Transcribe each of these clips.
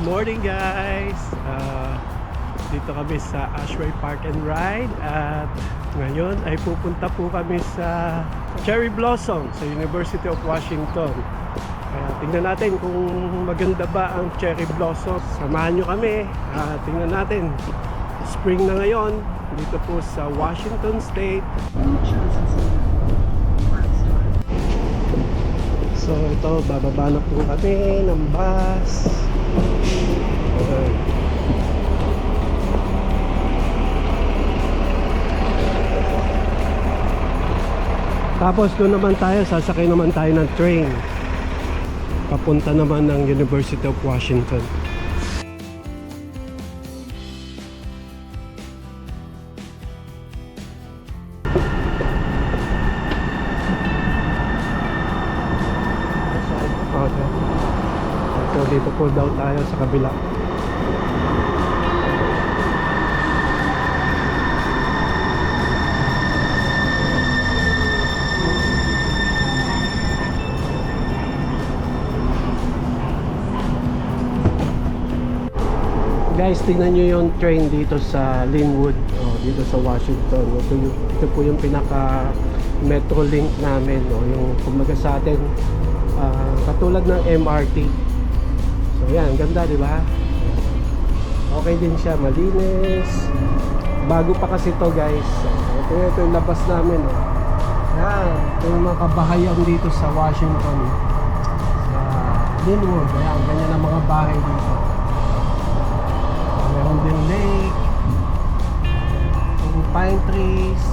morning guys! Dito kami sa Ashway Park and Ride at ngayon ay pupunta po kami sa Cherry Blossom sa University of Washington. Kaya tingnan natin kung maganda ba ang Cherry Blossom. Samahan nyo kami at tingnan natin. Spring na ngayon dito po sa Washington State. So ito, bababa na po kami ng bus. Tapos doon naman tayo, sasakay naman tayo ng train papunta naman ng University of Washington. Okay. So dito po daw tayo sa kabila. Guys, tingnan nyo yung train dito sa Linwood, dito sa Washington. Ito po yung pinaka Metrolink namin, yung kumbaga sa atin, katulad ng MRT. So yan, ganda, di ba? Okay din siya, malinis. Bago pa kasi to guys. Ito yung labas namin. Yan, ito yung mga kabahayan dito sa Washington, sa Linwood. Ayan, ganyan ang mga bahay dito. Meron din lake, pine trees.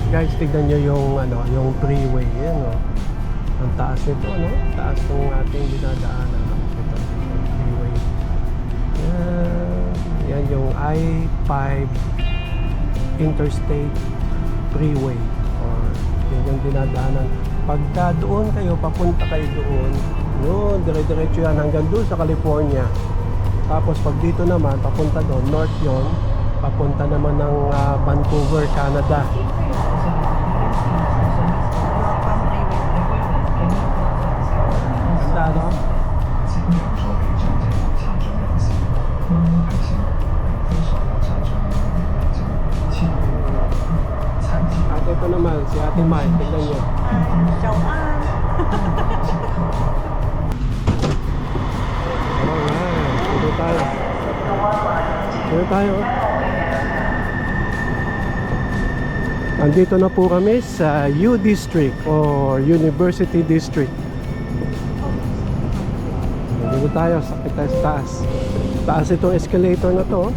Guys, tignan nyo yung yung freeway. Yan, ang taas nito, taas ng ating dinadaanan. Ito, yung freeway. Yan yung I-5 Interstate Freeway, or yan yung dinadaanan. Pagka doon kayo, papunta kayo doon, yun, dire-diretso yan hanggang doon sa California. Tapos pag dito naman, papunta doon, north yon, papunta naman ng Vancouver, Canada. Ganda, no? At ito naman, si Ate Mai, tignan nyo. Dito tayo. Andito na po kami sa U District or University District. Dito tayo sa taas. Taas itong escalator na to.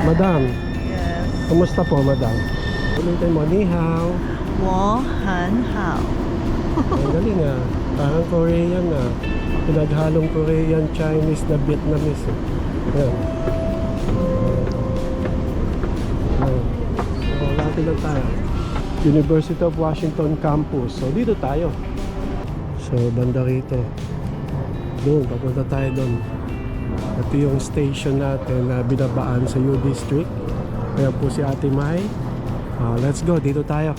Madam. Yes. Kumusta po, madam? Ulitin mo, ni hao. Wo han hao. Ang galing ah. Parang Korean ah. Pinaghalong Korean, Chinese na Vietnamese. Ayan. So, natin lang tayo. University of Washington Campus. So, dito tayo. So, banda rito. Doon, papunta tayo doon. Ito yung station natin na binabaan sa U District. Kaya po si Ate Mai. Let's go, dito tayo.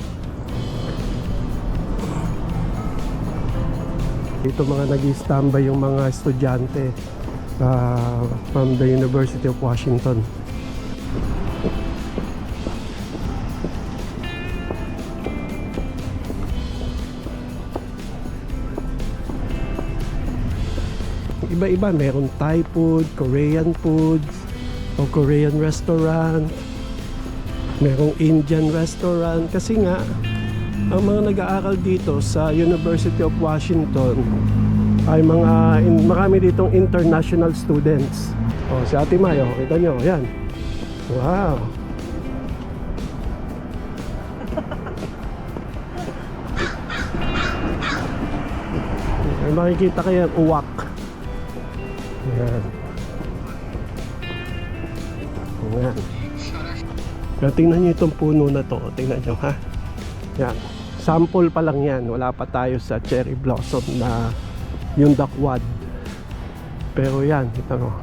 Dito mga nag-i-standby yung mga estudyante from the University of Washington. Iba-iba, meron Thai food, Korean foods, o Korean restaurant, merong Indian restaurant. Kasi nga ang mga nag-aaral dito sa University of Washington ay marami ditong international students. Si Ate Mayo, kita nyo, yan. Wow. May makikita kayo yung uwak. Yan. Yan. Pero tingnan nyo itong puno na to. Tingnan nyo, ha. Yan. Sample pa lang yan. Wala pa tayo sa cherry blossom na yung dakwad. Pero yan, ito mo.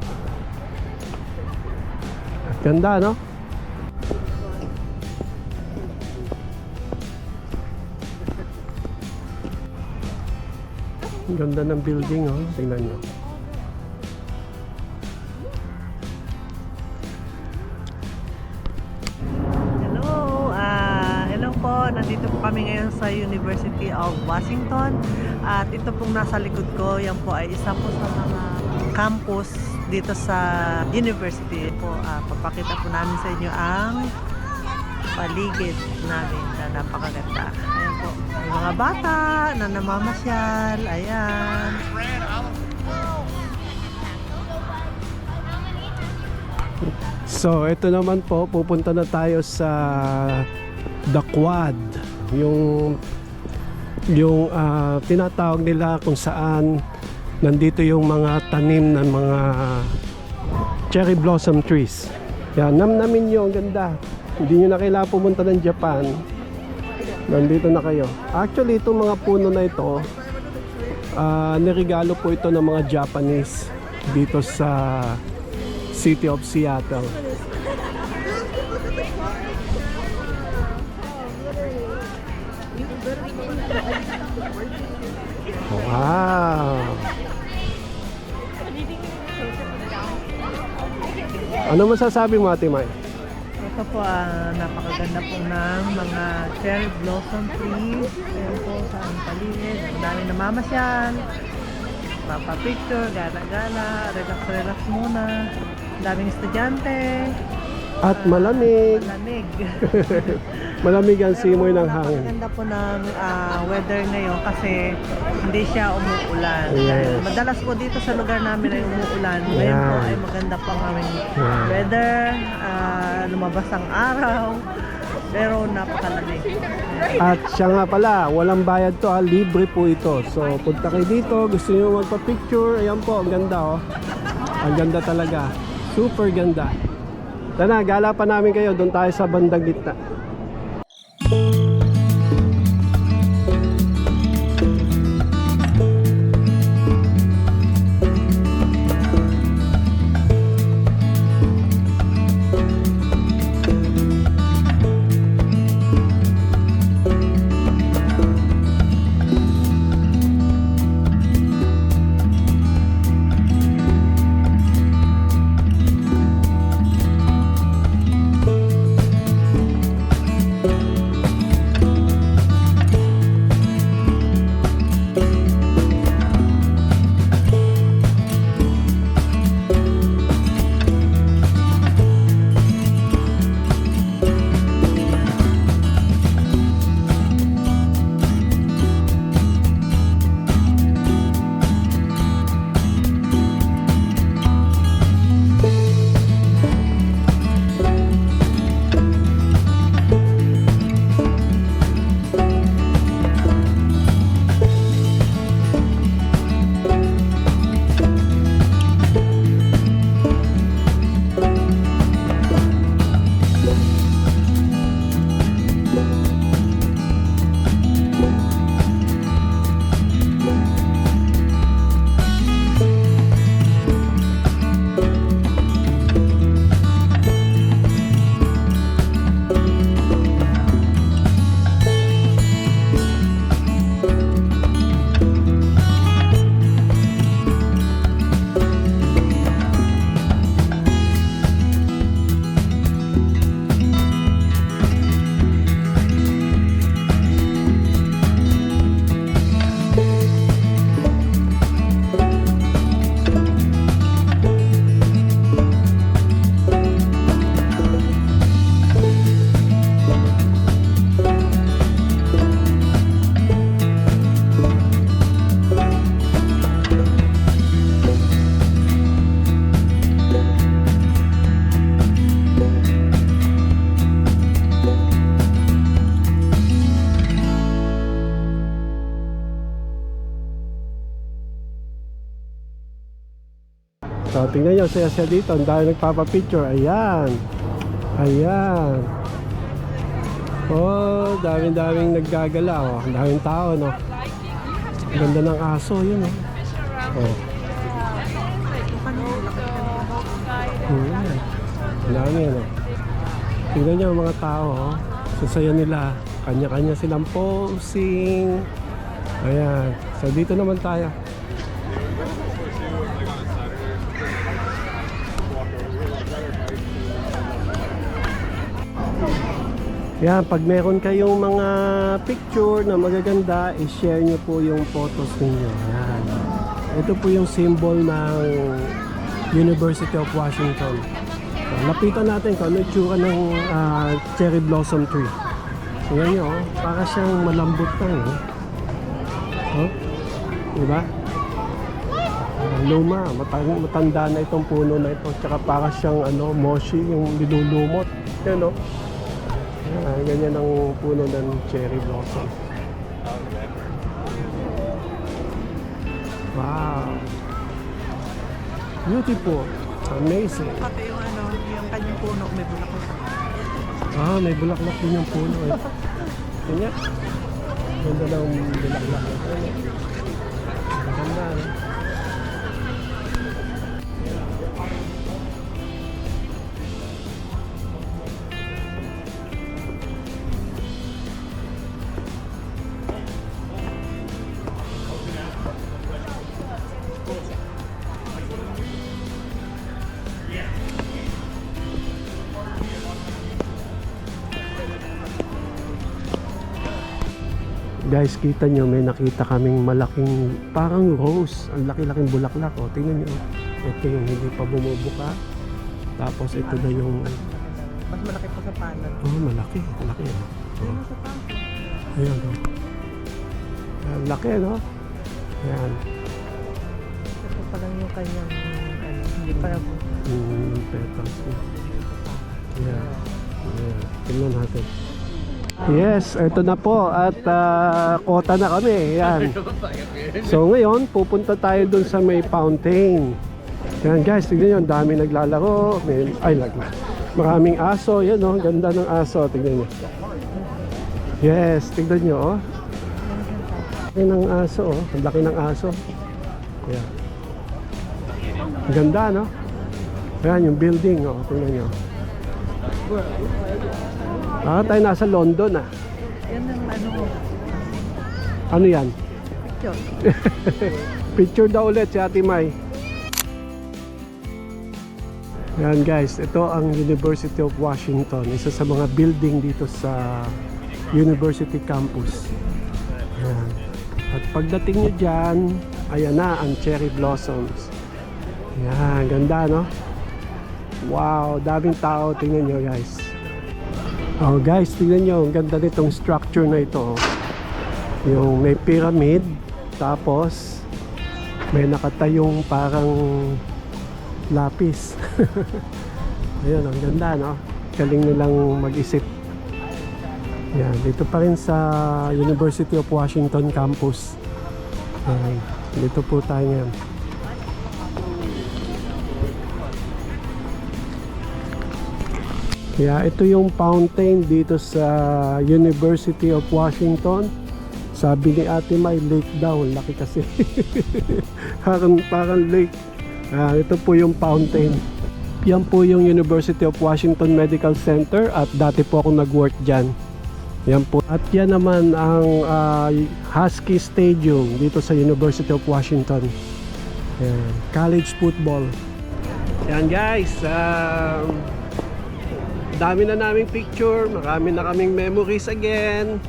Ganda, no? Ang ganda ng building, oh. Tingnan nyo. Hello po. Nandito po kami ngayon sa University of Washington. At ito pong nasa likod ko, yan po ay isa po sa mga campus dito sa university po. Papakita po namin sa inyo ang paligid namin na napakaganda. Ayan po, may mga bata na namamasyal. Ayan. So, ito naman po, pupunta na tayo sa The Quad. Yung tinatawag nila kung saan nandito yung mga tanim ng mga cherry blossom trees. Yan, namnamin nyo, ang ganda. Hindi nyo na kailangan pumunta ng Japan. Nandito na kayo. Actually, itong mga puno na ito, nirigalo po ito ng mga Japanese dito sa City of Seattle. Wow! Ano masasabi mo, Ate May? Ito po, napakaganda po ng mga cherry blossom trees. Ayan po sa ang paligid. Ang dami namamasyal. Papapicture, gala-gala, relax-relax muna. Ang daming estudyante. At malamig. Malamig. Malamig ang simoy ng hangin. Napakaganda po ng weather ngayon kasi hindi siya umuulan. Yes. Madalas po dito sa lugar namin ay umuulan. Ngayon po ay maganda po ang aming weather. Lumabas ang araw. Pero napakalamig. At siya nga pala, walang bayad to, libre po ito. So punta kayo dito, gusto niyo magpa-picture, ayan po, ang ganda oh. Ang ganda talaga. Super ganda. Tara, gala pa namin kayo, doon tayo sa bandang gitna. So, tingnan nyo, saya-saya dito. Ang dami nagpapapicture. Ayan. Ayan. Oh, daming naggagala. Oh. Ang daming tao, no? Ang ganda ng aso, yun, oh. Oh. Ang dami, ano? Tingnan nyo ang mga tao, oh. Sasaya nila. Kanya-kanya silang posing. Ayan. So dito naman tayo. Yan, pag meron kayong mga picture na magaganda, i-share nyo po yung photos ninyo. Yan. Ito po yung symbol ng University of Washington. So, lapitan natin kung ano yung tsura ng cherry blossom tree. So, yan nyo, para siyang malambot lang. Oh. Diba? Luma, matanda na itong puno na ito. Tsaka para siyang moshi, yung nilulumot. Yan o. Ganyan ang puno ng cherry blossom. Wow. Beautiful. Amazing. Pati yung yung kanyang puno, may bulaklak. May bulaklak din yung puno eh. Ganyan. Ganda ng bulaklak. Ganda eh. Guys, kita nyo, may nakita kaming malaking parang rose. Ang laki-laking bulaklak. O, tingnan nyo. Ito yung hindi pa bumubuka. Tapos ito na yung... Mas malaki pa sa panat. Malaki. Malaki. Ano sa panat? Ayan, o. Ayan, laki, no? Ayan. Ito pa lang yung kanyang, hindi pa lang. Petals. Ayan. Ayan. Tingnan natin. Yes, ito na po at kota na kami. Yan. So ngayon, pupunta tayo dun sa may fountain. Yan guys, tignan nyo, ang dami naglalaro. Maraming aso. Yan o, ganda ng aso. Tignan nyo. Yes, tignan nyo. Laki ng aso. Ang laki ng aso. Yan. Ganda, no? Yan, yung building. Tignan nyo. Tayo nasa London ah. Yan ang Ano yan? picture. Picture daw ulit si Ate Mai. Yan guys, ito ang University of Washington. Isa sa mga building dito sa University Campus. Yan. At pagdating nyo dyan, ayan na ang cherry blossoms. Yan, ganda no? Wow, daming tao. Tingnan nyo guys. Oh guys, tingnan nyo, ang ganda nitong structure na ito. Yung may pyramid, tapos may nakatayong parang lapis. Ayun, ang ganda, no? Galing nilang mag-isip. Yan, dito pa rin sa University of Washington campus. Dito po tayo ngayon. Yeah, ito yung fountain dito sa University of Washington. Sabi ni Ate Mai, lake daw. Laki kasi. parang lake. Ito po yung fountain. Yan po yung University of Washington Medical Center at dati po ako nag-work dyan. Yan po. At yan naman ang Husky Stadium dito sa University of Washington. Yan. College football. Yan guys. Dami na naming picture, marami na kaming memories again.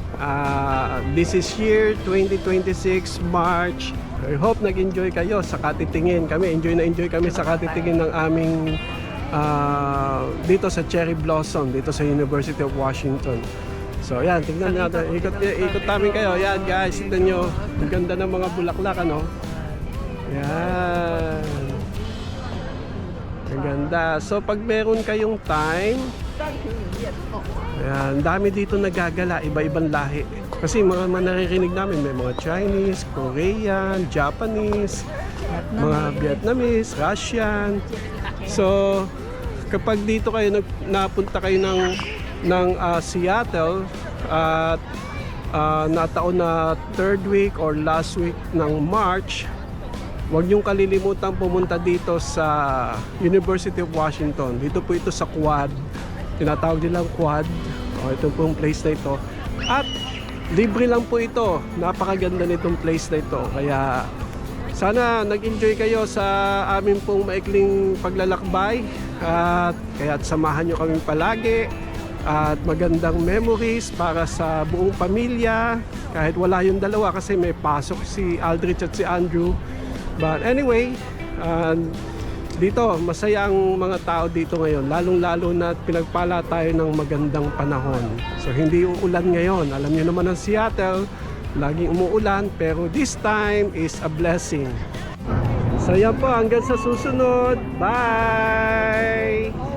This is year 2026 March. I hope nag-enjoy kayo sa katitingin kami. Enjoy kami sa katitingin ng aming dito sa cherry blossom dito sa University of Washington. So yan, tingnan natin. Ikot namin kayo. Yan guys, tignan nyo. Ang ganda ng mga bulaklak, ano? Yan. Ang ganda. So pag meron kayong time, ayan, dami dito nagagala, iba-ibang lahi. Kasi mga naririnig namin, may mga Chinese, Korean, Japanese, mga Vietnamese, Russian. So, kapag dito kayo napunta kayo ng Seattle at nataon na third week or last week ng March, huwag niyong kalilimutan pumunta dito sa University of Washington. Dito po ito sa Quad. Tinatawag nilang Quad. Ito pong place na ito. At libre lang po ito. Napakaganda nitong place na ito. Kaya sana nag-enjoy kayo sa amin pong maikling paglalakbay. At kaya't samahan nyo kami palagi. At magandang memories para sa buong pamilya. Kahit wala yung dalawa kasi may pasok si Aldrich at si Andrew. But anyway, dito, masaya ang mga tao dito ngayon. Lalong-lalo na pinagpala tayo ng magandang panahon. So hindi uulan ngayon. Alam niyo naman ang Seattle, laging umuulan. Pero this time is a blessing. So yan po, hanggang sa susunod. Bye!